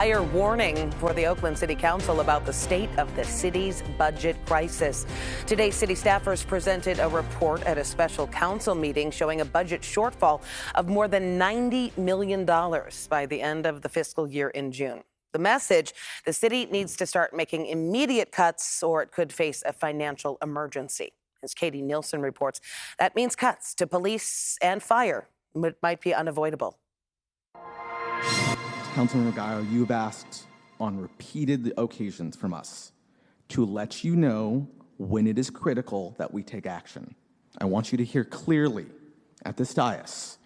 Dire warning for the Oakland City Council about the state of the city's budget crisis. Today, city staffers presented a report at a special council meeting showing a budget shortfall of more than $90 million by the end of the fiscal year in June. The message: the city needs to start making immediate cuts or it could face a financial emergency. As Katie Nielsen reports, that means cuts to police and fire might be unavoidable. Councilman Maguire, you've asked on repeated occasions from us to let you know when it is critical that we take action. I want you to hear clearly at this dais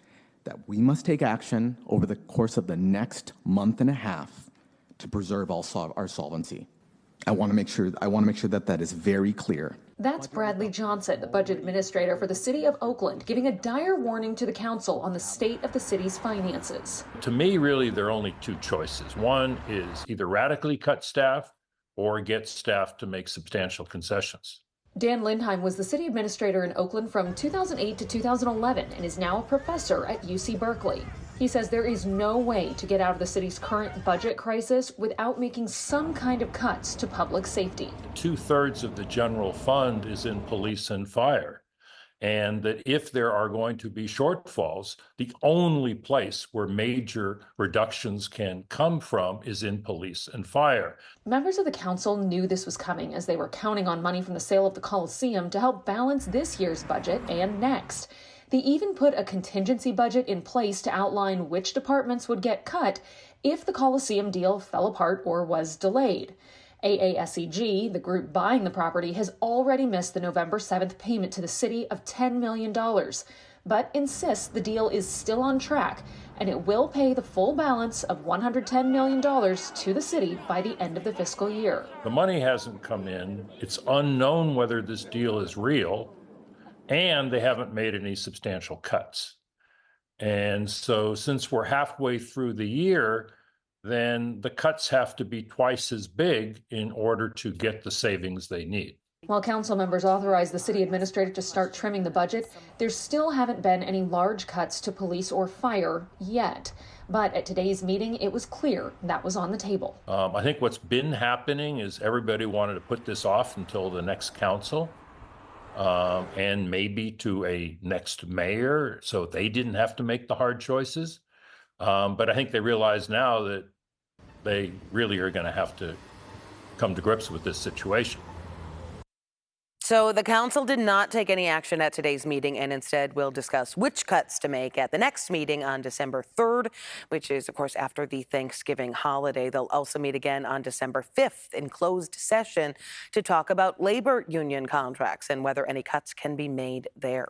that we must take action over the course of the next month and a half to preserve our solvency. I want to make sure that that is very clear. That's Bradley Johnson, the budget administrator for the city of Oakland, giving a dire warning to the council on the state of the city's finances. To me, really, there are only two choices. One is either radically cut staff or get staff to make substantial concessions. Dan Lindheim was the city administrator in Oakland from 2008 to 2011 and is now a professor at UC Berkeley. He says there is no way to get out of the city's current budget crisis without making some kind of cuts to public safety. 2/3 of the general fund is in police and fire, and that if there are going to be shortfalls, the only place where major reductions can come from is in police and fire. Members of the council knew this was coming as they were counting on money from the sale of the Coliseum to help balance this year's budget and next. They even put a contingency budget in place to outline which departments would get cut if the Coliseum deal fell apart or was delayed. AASEG, the group buying the property, has already missed the November 7th payment to the city of $10 million, but insists the deal is still on track and it will pay the full balance of $110 million to the city by the end of the fiscal year. The money hasn't come in. It's unknown whether this deal is real, and they haven't made any substantial cuts. And so since we're halfway through the year, then the cuts have to be twice as big in order to get the savings they need. While council members authorized the city administrator to start trimming the budget, there still haven't been any large cuts to police or fire yet. But at today's meeting, it was clear that was on the table. I think what's been happening is everybody wanted to put this off until the next council. And maybe to a next mayor, so they didn't have to make the hard choices. But I think they realize now that they really are going to have to come to grips with this situation. So the council did not take any action at today's meeting and instead will discuss which cuts to make at the next meeting on December 3rd, which is, of course, after the Thanksgiving holiday. They'll also meet again on December 5th in closed session to talk about labor union contracts and whether any cuts can be made there.